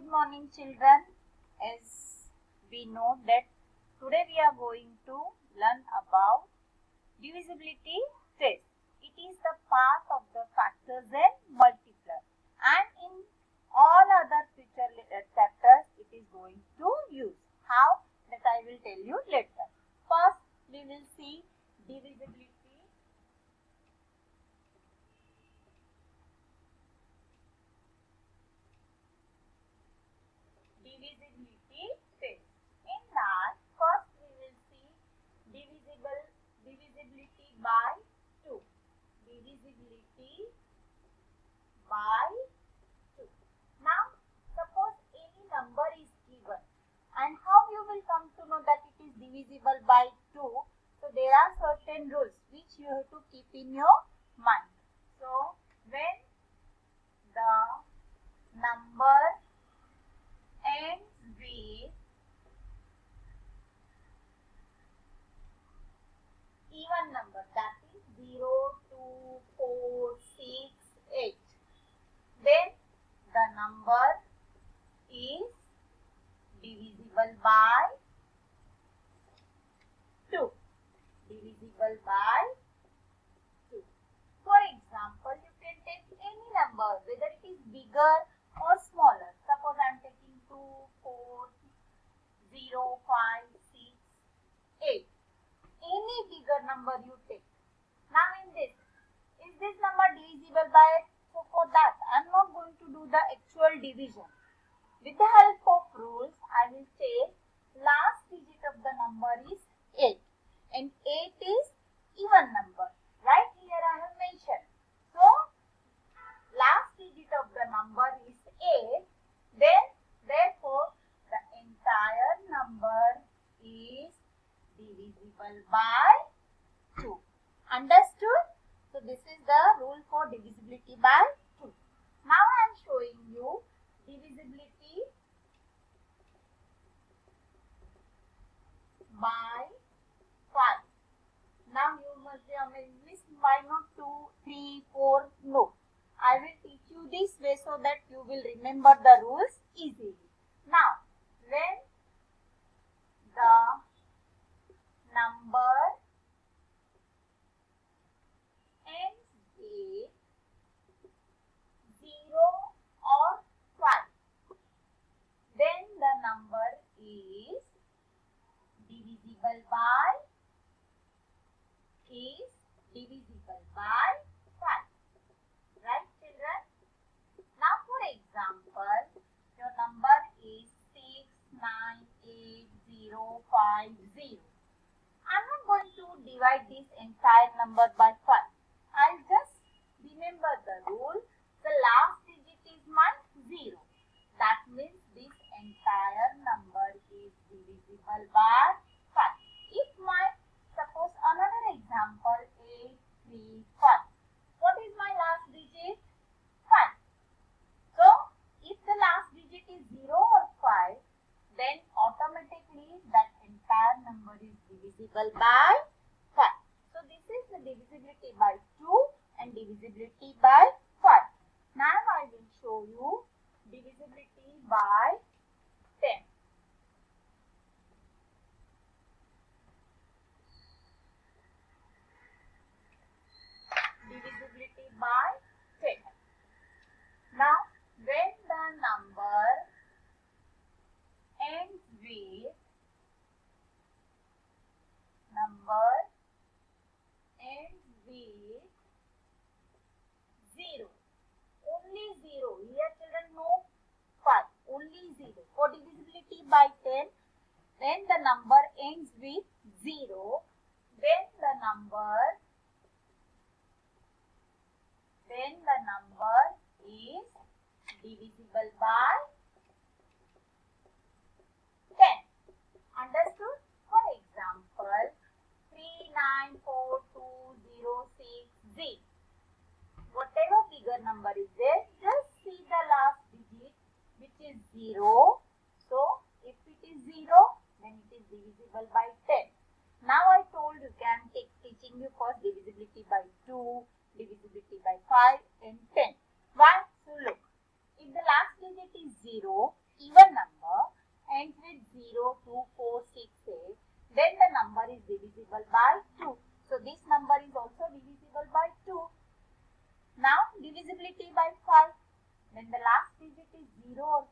Good morning, children. As we know that today we are going to learn about divisibility test. It is the part of the factors and multiplier, and in all other future chapters it is going to use. How? That I will tell you later. First we will see divisibility. Divisibility test. In that, first we will see divisibility by 2. Divisibility by 2. Now, suppose any number is given, and how you will come to know that it is divisible by 2? So there are certain rules which you have to keep in your mind. So when the number ends with even number, that is 0, 2, 4, 6, 8, then the number is divisible by 2. Divisible by 2. For example, you can take any number, whether it is bigger or smaller. Suppose I am taking 2, 4, 0, 5, 6, 8. Any bigger number you take. Now in this, is this number divisible by 8? So for that, I am not going to do the actual division. With the help of rules, I will say last digit of the number is 8. And 8 is even number. Right here I have mentioned. So, last digit of the number is 8. Then, therefore, the entire number is divisible by 2. Understood? So, this is the rule for divisibility by 2. Now, I am showing you divisibility by 5. Now, you must be amazed, why not 2, 3, 4? No. I will teach you this way so that you will remember the rules easily. Now, when the number ends with 0 or 5, then the number is divisible by 5. Right, children? Now, for example, your number is 6988050. I'm not going to divide this entire number by 5. I'll just remember the rule. The last digit is my 0. That means this entire number is divisible by 5. If my, suppose another example, 835. What is my last digit? 5. So, if the last digit is 0 or 5, then automatically that entire number is divisible by 5. So, this is the divisibility by 2 and divisibility by 5. Now, I will show you divisibility by 10. Divisibility by 10. Now, when the number ends with 0, only 0. Here children, no 5, only 0. For divisibility by 10, when the number ends with 0, then the number is divisible by 10. Understood? For example, 394206Z. Whatever bigger number is there, just see the last digit, which is 0. So, if it is 0, then it is divisible by 10. Now, I told you, I am teaching you first divisibility by 2, divisibility by 5 and 10. Why? So, look, if the last digit is 0, even number ends with 0, 2, 4, 6, 8, then the number is divisible by 2. So this number is also divisible by 2. Now divisibility by 5. When the last digit is 0 or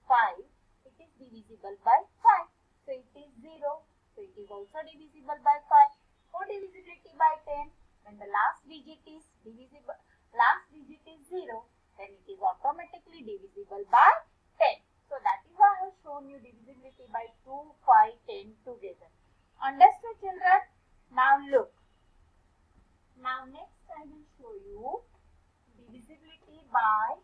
5, it is divisible by 5. So it is 0. So it is also divisible by 5. For divisibility by 10, when the last digit is 0, then it is automatically divisible by 10. So that is why I have shown you divisibility by 2, 5, 10 together. Understood, children? Now look. Now next I will show you divisibility by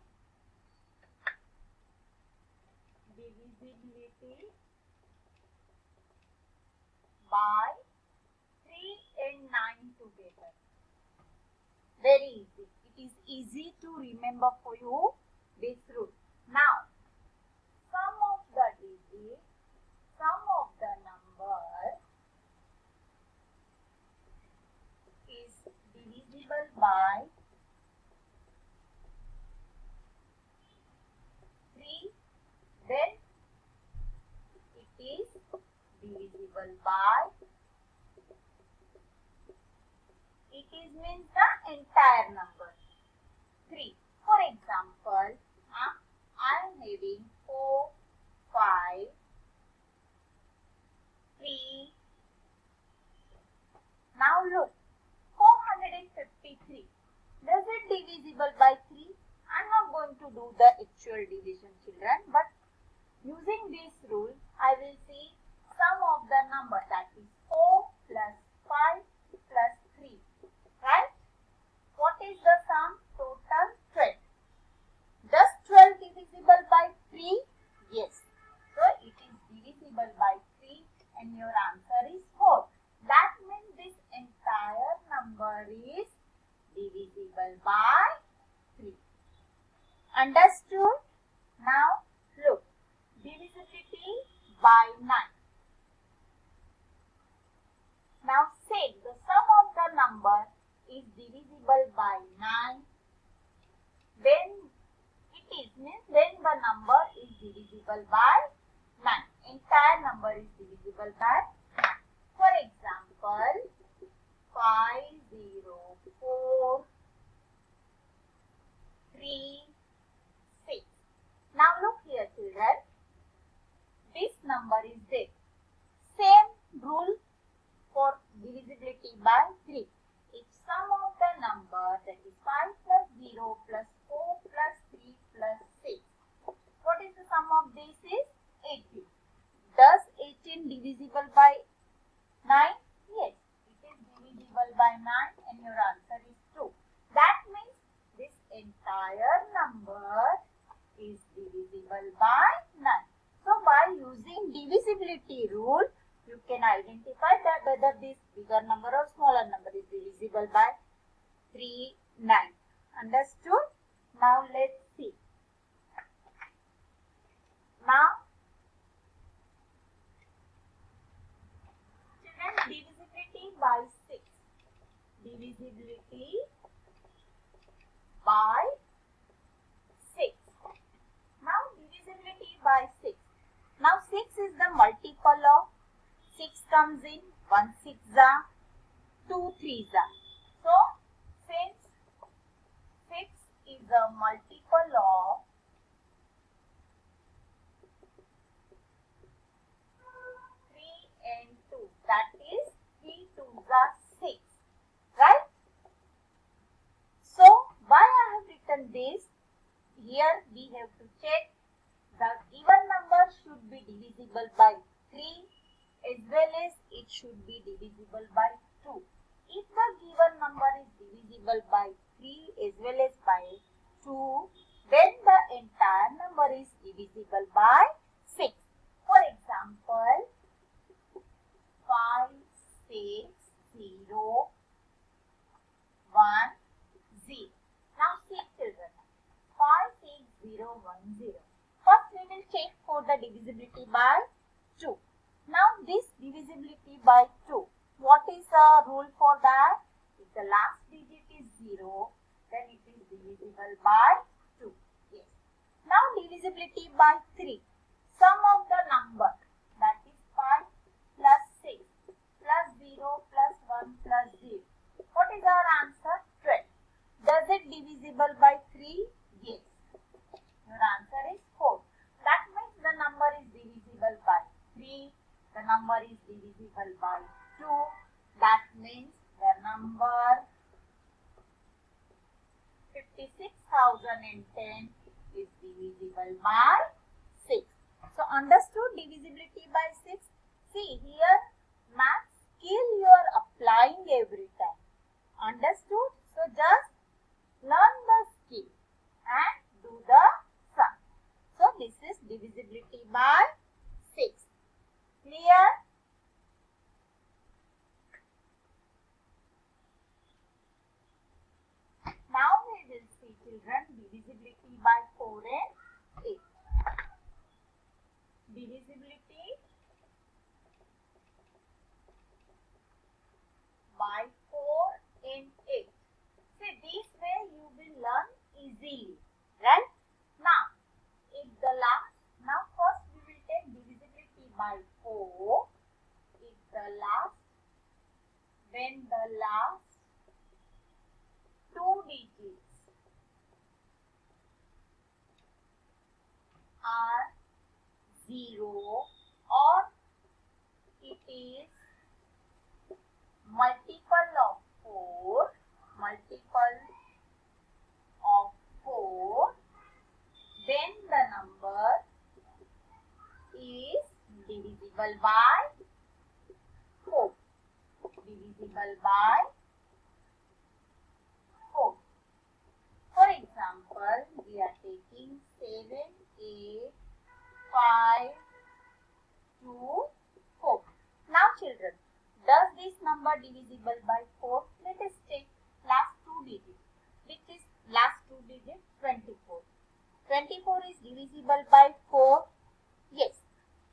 3 and 9 together. Very easy. It is easy to remember for you this rule. Now, sum of the digits, sum of the number is divisible by 3, then it is divisible by, it is means the entire number 3. For example, I am having 4, 5, 3. Now look, 453. Does it divisible by 3? I am not going to do the actual division, children, but using this rule, I will see sum of the number, that is 4 plus 5 plus 3. Right? What is the sum? Total 12. Does 12 divisible by 3? Yes. So it is divisible by 3 and your answer is 4. That means this entire number is divisible by 3. Understood? Now look. Divisibility by 9. Now say the sum of the number is divisible by 9. Then it is means then the number is divisible by 9. Entire number is divisible by 9. For example, 504 3 6. Now look here, children. This number is there. Same rule for divisibility by 3. If sum of the number, that is 5 plus 0 plus 4 plus 3 plus 6. What is the sum of this is 18. Does 18 divisible by 9? Yes, it is divisible by 9 and your answer is 2. That means this entire number is divisible by 9. So by using divisibility rule, you can identify that whether this bigger number or smaller number is divisible by 3, 9. Understood? Now let's see. Now, children, divisibility by 6. Divisibility by 6. Now divisibility by 6. Now 6 is the multiple of 6 comes in 1 6 2 3 So since 6 is a multiple of 3 and 2, that is 3 2 6, right? So why I have written this? Here we have to check the given number should be divisible by 3 as well as it should be divisible by 2. If the given number is divisible by 3 as well as by 2, then the entire number is divisible by 6. For example, 5 6 0 1 0. Now see, children, 5 6 0 1 0. First we will check for the divisibility by 2. Now this divisibility by 2, what is the rule for that? If the last digit is 0, then it is divisible by 2. Yes. Now divisibility by 3. Sum of the number, that is 5 plus 6 plus 0 plus 1 plus 0. What is our answer? 12. Does it divisible by 3? Yes. Your answer is 4. That means the number is divisible by 3. The number is divisible by 2. That means the number 56,010 is divisible by 6. So understood divisibility by 6? See here, math skill you are applying every time. Understood? So just learn the skill and do the sum. So this is divisibility by 6. Clear? Now we will see, children, divisibility by 4 and 8. Divisibility by 4 and 8. See, this way you will learn easily, right? Now, first we will take divisibility by 4. When the last 2 digits are 0 or it is multiple of 4, then the number is divisible by 4. Divisible by 4. For example, we are taking 7, 8, 5, 2, 4. Now children, does this number divisible by 4? Let us take last 2 digits. Which is last 2 digits? 24. 24 is divisible by 4. Yes,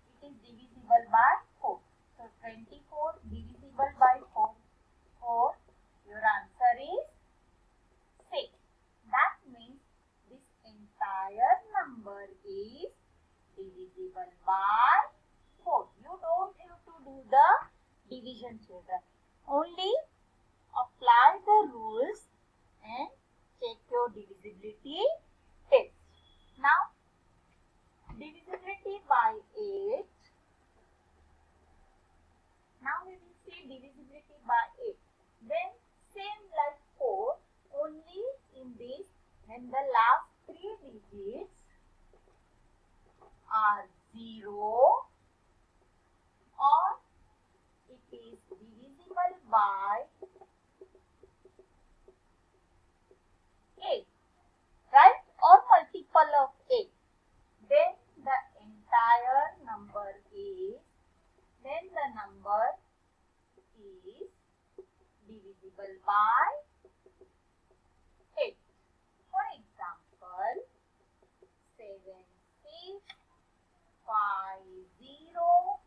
it is divisible by 4. So 24 divisible by 4. Your answer is 6. That means this entire number is divisible by 4. You don't have to do the division, children. Only apply the rules and check your divisibility test. Now, divisibility by 8. Now we will see divisibility by 8. Then same like 4, only in this when the last 3 digits are 0 or it is divisible by 8, right? Or multiple of 8. Then the entire number is divisible by 8. For example, 7, 6, 5, 0.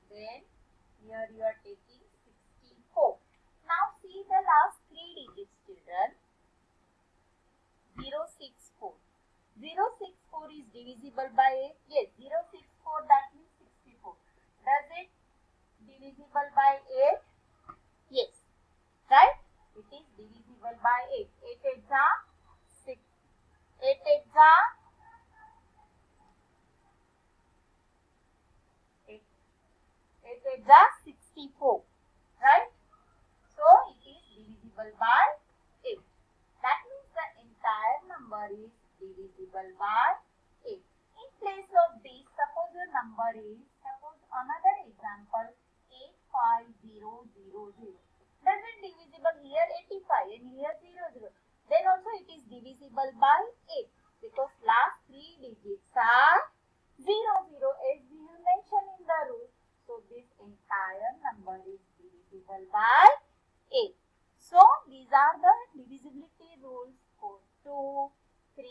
Then here you are taking 64. Now see the last 3 digits, children. 064. 064 is divisible by 8. Yes, 064, that means 64. Does it divisible by 8? Yes, right? It is divisible by 8. 8 8s are 6. 8 8s are 8 8s are 64. Right? So it is divisible by 8. That means the entire number is divisible by 8. In place of this, suppose your number is, suppose another example, 85000. Does it divisible here 85 and here 00? Then also it is divisible by 8 because last 3 digits are 00 as we have mentioned in the rule. So this entire number is divisible by 8. So these are the divisibility rules for 2, 3,